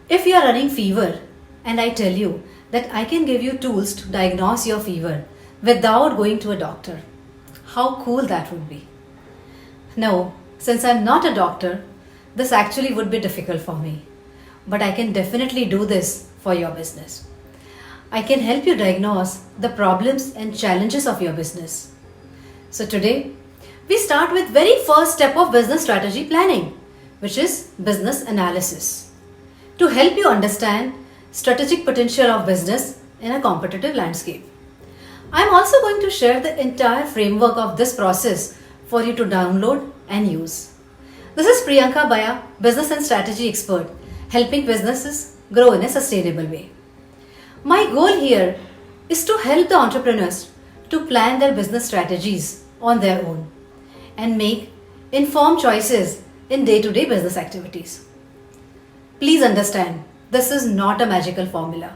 If you are running fever and I tell you that I can give you tools to diagnose your fever without going to a doctor, how cool that would be. No, since I'm not a doctor, this actually would be difficult for me. But I can definitely do this for your business. I can help you diagnose the problems and challenges of your business. So today, we start with very first step of business strategy planning, which is business analysis, to help you understand strategic potential of business in a competitive landscape. I'm also going to share the entire framework of this process for you to download and use. This is Priyanka Baya, business and strategy expert, helping businesses grow in a sustainable way. My goal here is to help the entrepreneurs to plan their business strategies on their own and make informed choices in day-to-day business activities. Please understand, this is not a magical formula.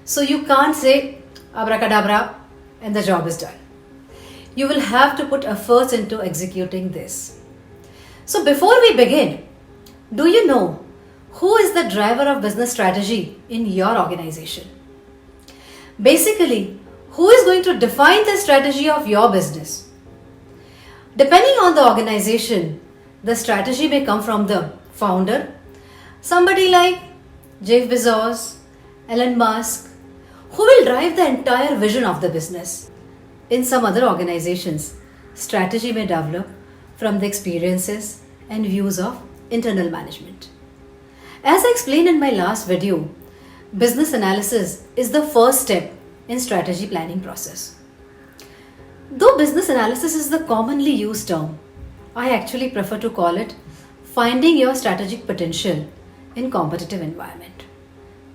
So you can't say abracadabra and the job is done. You will have to put efforts into executing this. So before we begin, do you know who is the driver of business strategy in your organization? Basically, who is going to define the strategy of your business? Depending on the organization, the strategy may come from the founder, somebody like Jeff Bezos, Elon Musk, who will drive the entire vision of the business. In some other organizations, strategy may develop from the experiences and views of internal management. As I explained in my last video, business analysis is the first step in strategy planning process. Though business analysis is the commonly used term, I actually prefer to call it finding your strategic potential in competitive environment.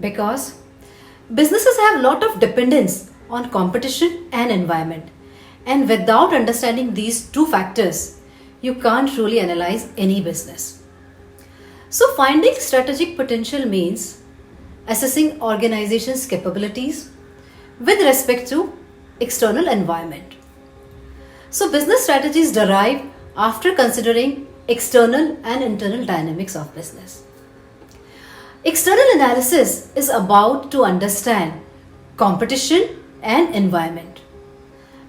Because businesses have a lot of dependence on competition and environment, and without understanding these two factors, you can't truly analyze any business. So finding strategic potential means assessing organization's capabilities with respect to external environment. So business strategies derive after considering external and internal dynamics of business. External analysis is about to understand competition and environment,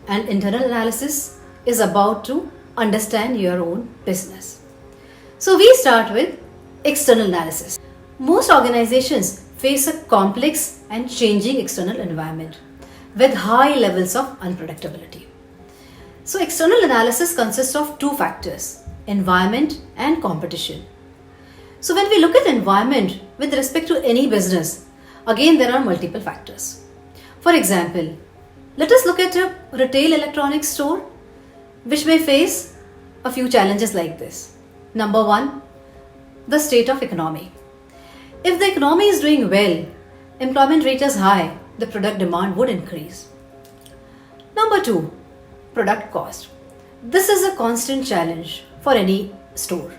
and internal analysis is about to understand your own business. So we start with external analysis. Most organizations face a complex and changing external environment with high levels of unpredictability. So external analysis consists of two factors, environment and competition. So when we look at environment with respect to any business, again there are multiple factors. For example, let us look at a retail electronics store which may face a few challenges like this. Number one, the state of economy. If the economy is doing well, employment rate is high, the product demand would increase. Number two, product cost. This is a constant challenge for any store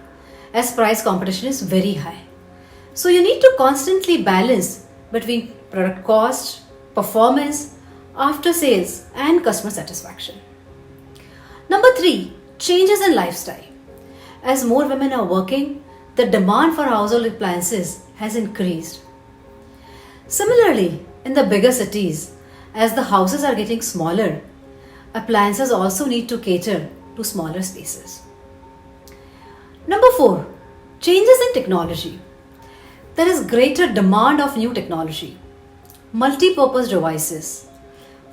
as price competition is very high. So you need to constantly balance between product cost, performance, after sales and customer satisfaction. Number three, changes in lifestyle. As more women are working, the demand for household appliances has increased. Similarly, in the bigger cities, as the houses are getting smaller, appliances also need to cater to smaller spaces. Number four, changes in technology. There is greater demand of new technology, multi-purpose devices,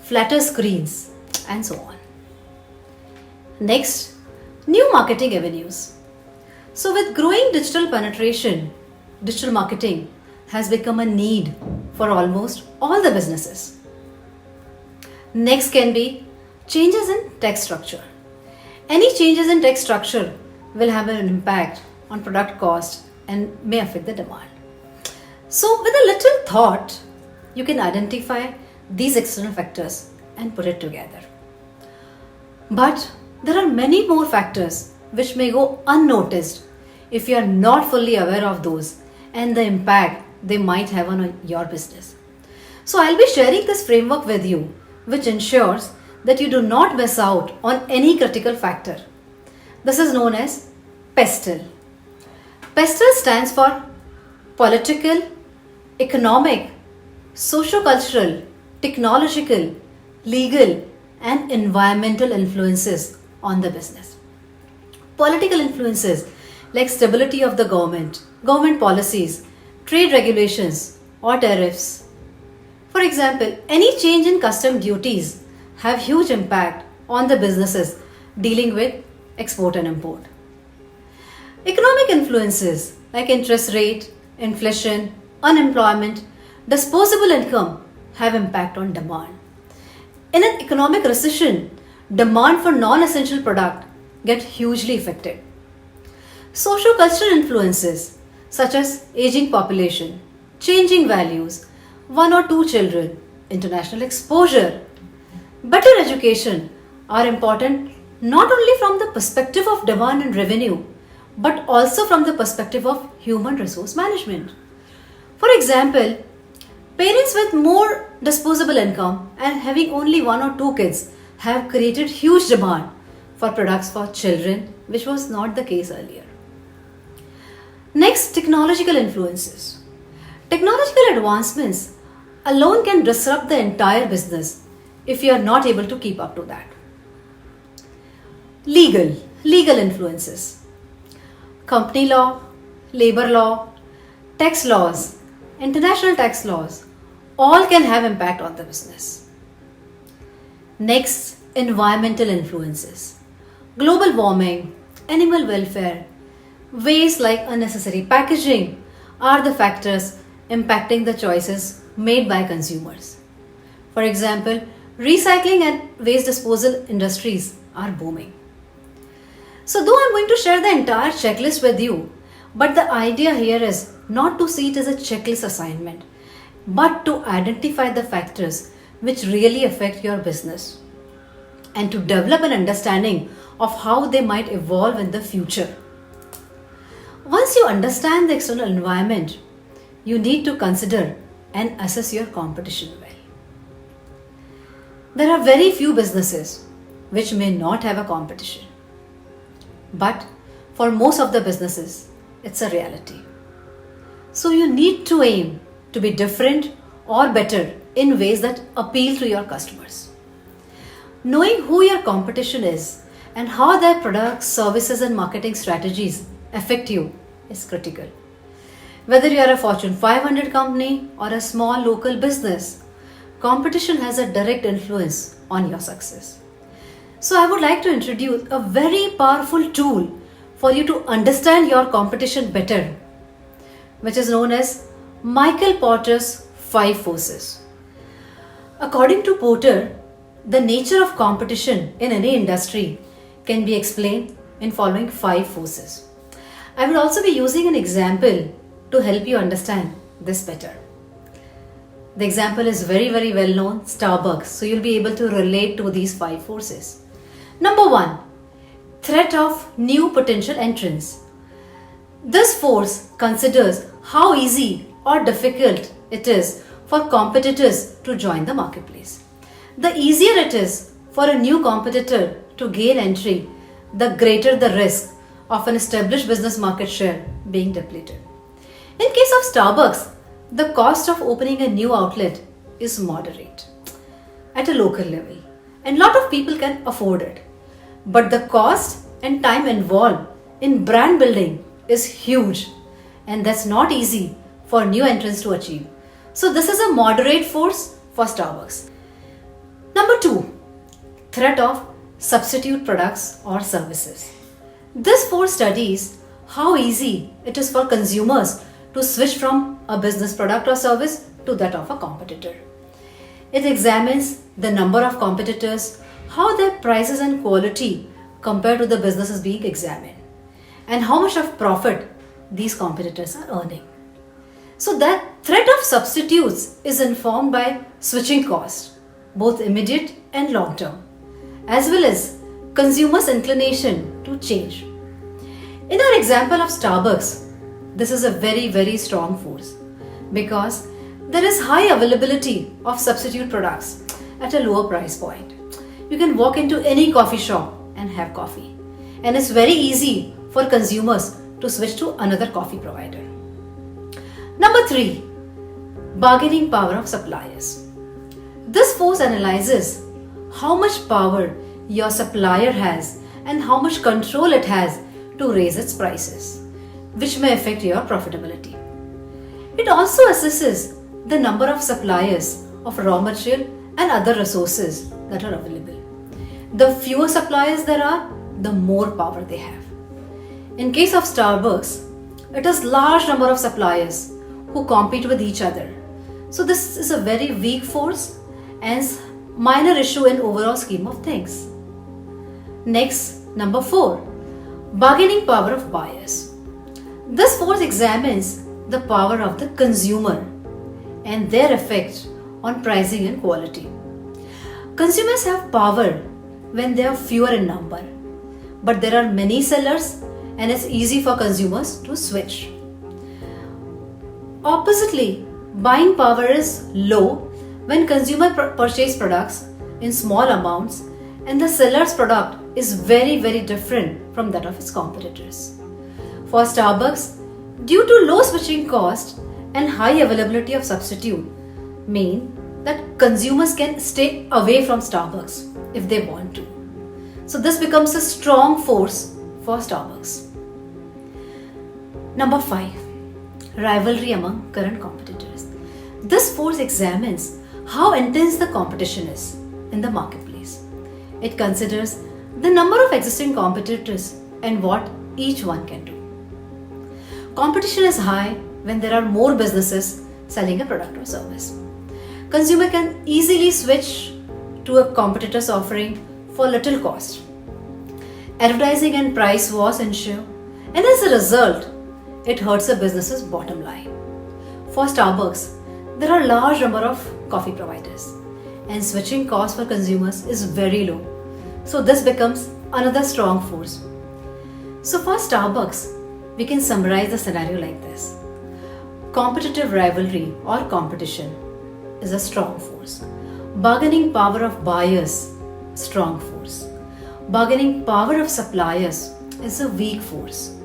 flatter screens, and so on. Next, new marketing avenues. So with growing digital penetration, digital marketing has become a need for almost all the businesses. Next can be changes in tech structure. Any changes in tech structure will have an impact on product cost and may affect the demand. So with a little thought, you can identify these external factors and put it together. But there are many more factors which may go unnoticed if you are not fully aware of those and the impact they might have on your business. So I'll be sharing this framework with you, which ensures that you do not miss out on any critical factor. This is known as PESTLE. PESTLE stands for political, economic, socio-cultural, technological, legal, and environmental influences on the business. Political influences like stability of the government policies, trade regulations, or tariffs. For example, any change in custom duties have huge impact on the businesses dealing with export and import. Economic influences like interest rate, inflation, unemployment, disposable income have impact on demand. In an economic recession, demand for non-essential product get hugely affected. Socio-cultural influences such as aging population, changing values, one or two children, international exposure, better education are important not only from the perspective of demand and revenue, but also from the perspective of human resource management. For example, parents with more disposable income and having only one or two kids have created huge demand for products for children, which was not the case earlier. Next, technological influences. Technological advancements alone can disrupt the entire business if you are not able to keep up to that. Legal influences. Company law, labor law, tax laws, international tax laws, all can have impact on the business. Next, environmental influences. Global warming, animal welfare, waste like unnecessary packaging are the factors impacting the choices made by consumers. For example, recycling and waste disposal industries are booming. So though I'm going to share the entire checklist with you, but the idea here is not to see it as a checklist assignment, but to identify the factors which really affect your business and to develop an understanding of how they might evolve in the future. Once you understand the external environment, you need to consider and assess your competition well. There are very few businesses which may not have a competition. But for most of the businesses, it's a reality. So you need to aim to be different or better in ways that appeal to your customers. Knowing who your competition is and how their products, services, and marketing strategies affect you is critical. Whether you are a Fortune 500 company or a small local business, competition has a direct influence on your success. So I would like to introduce a very powerful tool for you to understand your competition better, which is known as Michael Porter's 5 forces. According to Porter, the nature of competition in any industry can be explained in following 5 forces. I will also be using an example to help you understand this better. The example is very well known, Starbucks, so you'll be able to relate to these 5 forces. Number 1, threat of new potential entrants. This force considers how easy or difficult it is for competitors to join the marketplace. The easier it is for a new competitor to gain entry, the greater the risk of an established business market share being depleted. In case of Starbucks, the cost of opening a new outlet is moderate at a local level and a lot of people can afford it. But the cost and time involved in brand building is huge and that's not easy for new entrants to achieve. So this is a moderate force for Starbucks. Number 2, threat of substitute products or services. This force studies how easy it is for consumers to switch from a business product or service to that of a competitor. It examines the number of competitors, how their prices and quality compare to the businesses being examined, and how much of profit these competitors are earning. So that threat of substitutes is informed by switching cost, both immediate and long term, as well as consumers' inclination to change. In our example of Starbucks, this is a very strong force because there is high availability of substitute products at a lower price point. You can walk into any coffee shop and have coffee, and it's very easy for consumers to switch to another coffee provider. Number 3, bargaining power of suppliers. This force analyzes how much power your supplier has and how much control it has to raise its prices, which may affect your profitability. It also assesses the number of suppliers of raw material and other resources that are available. The fewer suppliers there are, the more power they have. In case of Starbucks, it has large number of suppliers who compete with each other. So this is a very weak force and minor issue in overall scheme of things. Next, number 4, bargaining power of buyers. This force examines the power of the consumer and their effect on pricing and quality. Consumers have power when they are fewer in number, but there are many sellers and it's easy for consumers to switch. Oppositely, buying power is low when consumers purchase products in small amounts and the seller's product is very different from that of its competitors. For Starbucks, due to low switching cost and high availability of substitute mean that consumers can stay away from Starbucks if they want to. So this becomes a strong force for Starbucks. Number 5, rivalry among current competitors. This force examines how intense the competition is in the marketplace. It considers the number of existing competitors and what each one can do. Competition is high when there are more businesses selling a product or service. Consumer can easily switch to a competitor's offering for little cost. Advertising and price wars ensue, and as a result, it hurts a business's bottom line. For Starbucks, there are large number of coffee providers, and switching cost for consumers is very low. So this becomes another strong force. So for Starbucks, we can summarize the scenario like this. Competitive rivalry or competition is a strong force. Bargaining power of buyers, strong force. Bargaining power of suppliers is a weak force.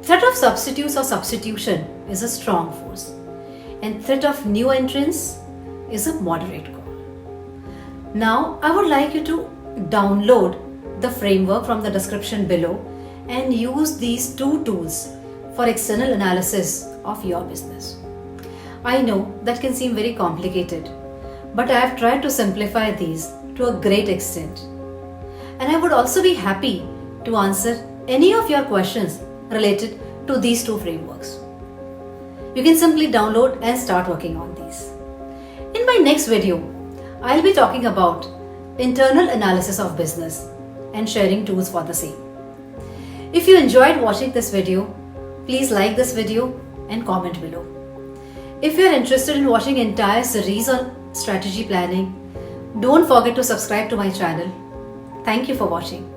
Threat of substitutes or substitution is a strong force. And threat of new entrants is a moderate call. Now, I would like you to download the framework from the description below and use these 2 tools for external analysis of your business. I know that can seem very complicated, but I have tried to simplify these to a great extent. And I would also be happy to answer any of your questions related to these 2 frameworks. You can simply download and start working on these. In my next video, I'll be talking about internal analysis of business and sharing tools for the same. If you enjoyed watching this video, please like this video and comment below. If you are interested in watching entire series on strategy planning, don't forget to subscribe to my channel. Thank you for watching.